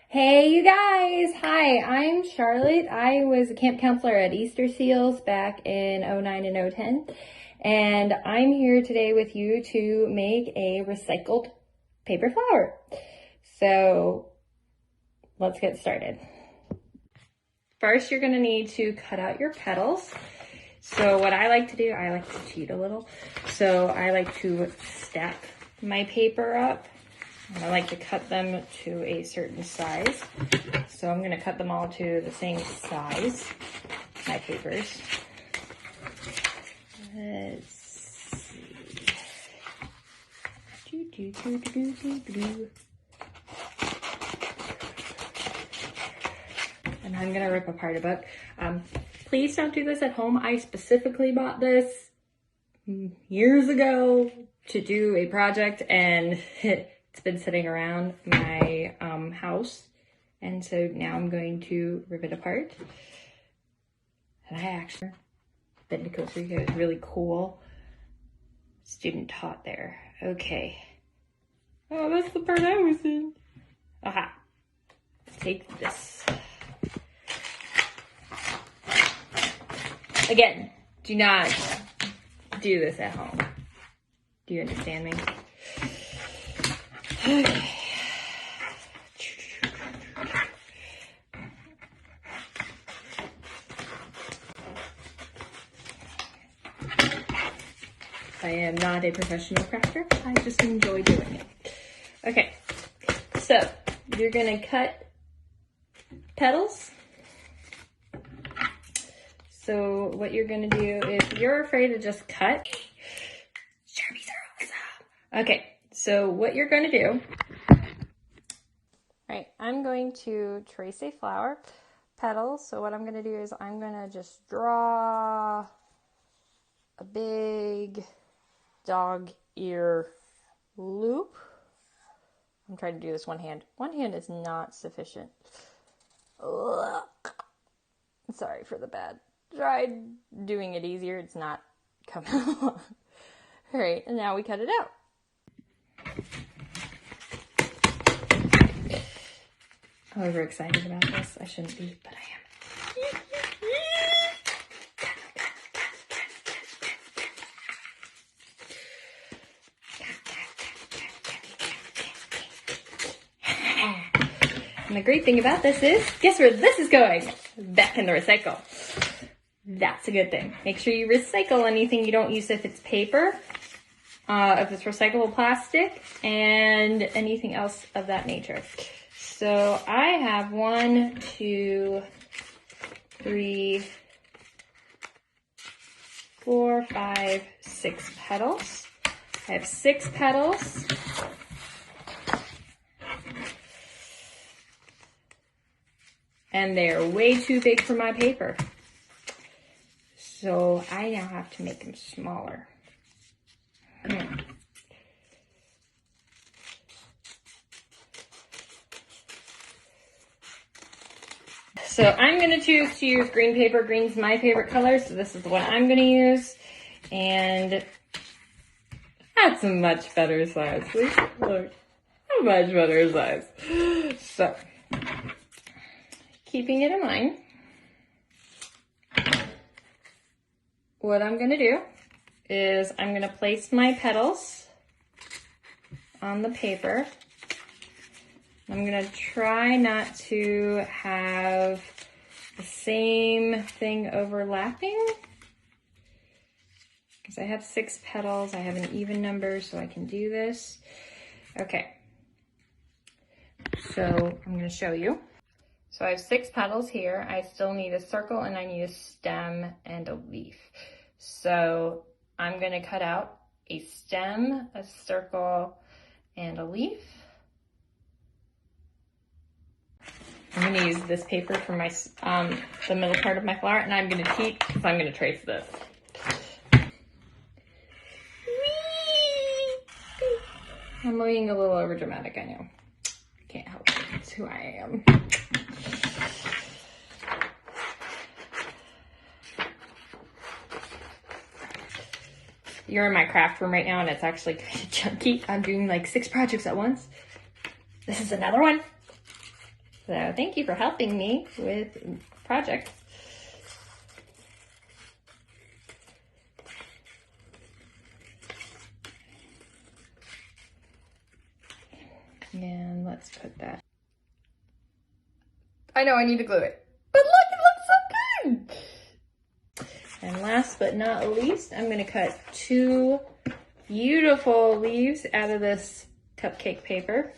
Hey you guys! Hi, I'm Charlotte. I was a camp counselor at Easter Seals back in 09 and 010, and I'm here today with you to make a recycled paper flower. So let's get started. First, you're going to need to cut out your petals. So what I like to do, I like to cheat a little. So I like to stack my paper up. And I like to cut them to a certain size. So I'm going to cut them all to the same size, my papers. Let's see. And I'm going to rip apart a book. Please don't do this at home. I specifically bought this years ago to do a project, and it's been sitting around my house, and so now I'm going to rip it apart. And I actually been to Costa Rica. It was really cool. Student taught there. Okay. Oh, that's the part I was in. Aha. Take this. Again, do not do this at home. Do you understand me? Okay. I am not a professional crafter. I just enjoy doing it. Okay, so you're gonna cut petals. So what you're gonna do, if you're afraid to just cut, Sharpies are awesome. Okay, so what you're gonna do, right, I'm going to trace a flower petals. So what I'm gonna do is I'm gonna just draw a big dog ear loop. I'm trying to do this one hand. One hand is not sufficient. Ugh. Sorry for the bad. Tried doing it easier. It's not coming along. All right, and now we cut it out. I'm overexcited about this. I shouldn't be, but I am. And the great thing about this is, guess where this is going? Back in the recycle. That's a good thing. Make sure you recycle anything you don't use if it's paper, if it's recyclable plastic, and anything else of that nature. So I have 1, 2, 3, 4, 5, 6 petals. I have 6 petals. And they're way too big for my paper. So I now have to make them smaller. So I'm going to choose to use green paper. Green's my favorite color, so this is the one I'm going to use. And that's a much better size. Look, a much better size. So, keeping it in mind, what I'm going to do is I'm going to place my petals on the paper. I'm going to try not to have the same thing overlapping, because I have 6 petals. I have an even number, so I can do this. Okay, so I'm going to show you. So I have 6 petals here. I still need a circle, and I need a stem and a leaf. So I'm going to cut out a stem, a circle, and a leaf. I'm going to use this paper for my the middle part of my flower, and I'm going to cheat because I'm going to trace this. I'm being a little over dramatic, I know. I can't help it. It's who I am. You're in my craft room right now, and it's actually kind of chunky. I'm doing like 6 projects at once. This is another one. So thank you for helping me with project. And let's put that. I know I need to glue it, but look, it looks so good. And last but not least, I'm gonna cut 2 beautiful leaves out of this cupcake paper.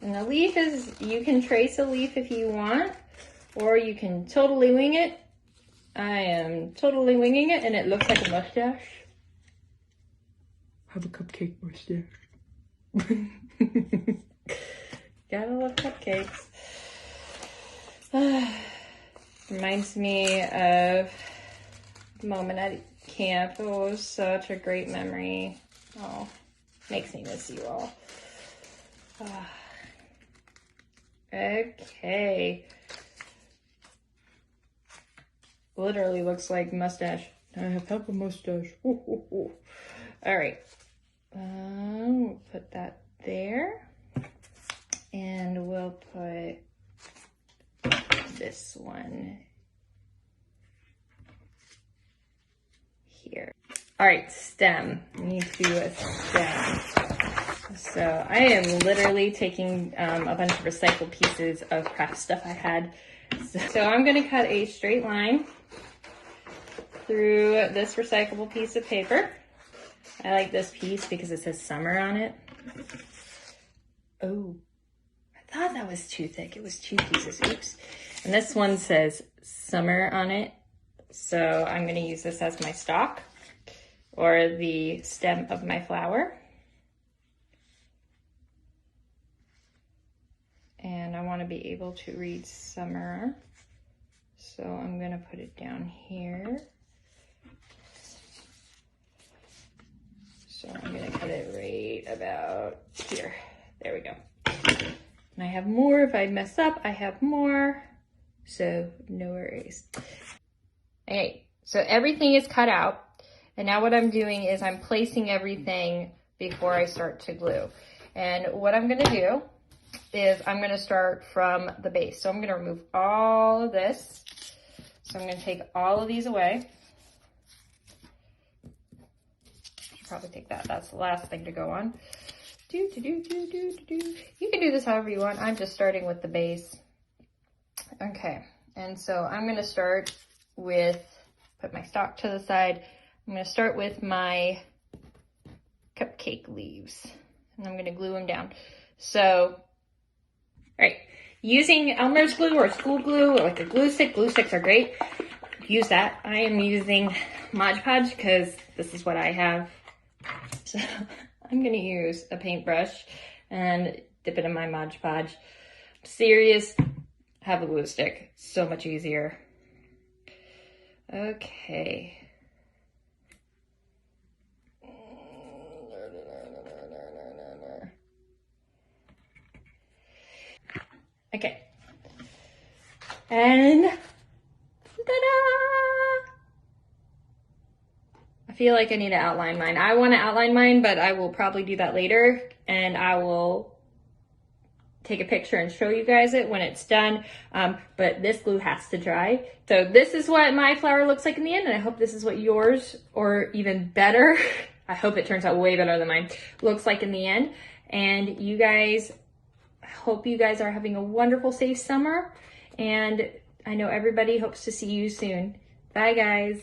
And the leaf is, you can trace a leaf if you want, or you can totally wing it. I am totally winging it, and it looks like a mustache. Have a cupcake mustache. Gotta love cupcakes. Reminds me of the moment at camp. It was such a great memory. Oh, makes me miss you all. Okay. Literally looks like mustache. I have a mustache. Ooh, ooh, ooh. All right. We'll put that there. And we'll put this one here. All right, stem. We need to do a stem. So I am literally taking a bunch of recycled pieces of craft stuff I had. So I'm gonna cut a straight line through this recyclable piece of paper. I like this piece because it says summer on it. Oh, I thought that was too thick. It was 2 pieces, oops. And this one says summer on it. So I'm gonna use this as my stalk or the stem of my flower. And I want to be able to read summer. So I'm going to put it down here. So I'm going to cut it right about here. There we go. And I have more. If I mess up, I have more. So no worries. Okay, so everything is cut out. And now what I'm doing is I'm placing everything before I start to glue. And what I'm going to do is I'm going to start from the base. So I'm going to remove all of this. So I'm going to take all of these away. Should probably take that. That's the last thing to go on. You can do this however you want. I'm just starting with the base. Okay. And so I'm going to start with, put my stalk to the side. I'm going to start with my cupcake leaves. And I'm going to glue them down. So, all right, using Elmer's glue or school glue or like a glue sticks are great. Use that. I am using Mod Podge because this is what I have. So I'm gonna use a paintbrush and dip it in my Mod Podge. Serious, have a glue stick. So much easier. Okay. Okay. And ta-da! I feel like I need to outline mine. I want to outline mine, but I will probably do that later, and I will take a picture and show you guys it when it's done. But this glue has to dry. So this is what my flower looks like in the end, and I hope this is what yours, or even better, I hope it turns out way better than mine, looks like in the end. And you guys, I hope you guys are having a wonderful, safe summer. And I know everybody hopes to see you soon. Bye, guys.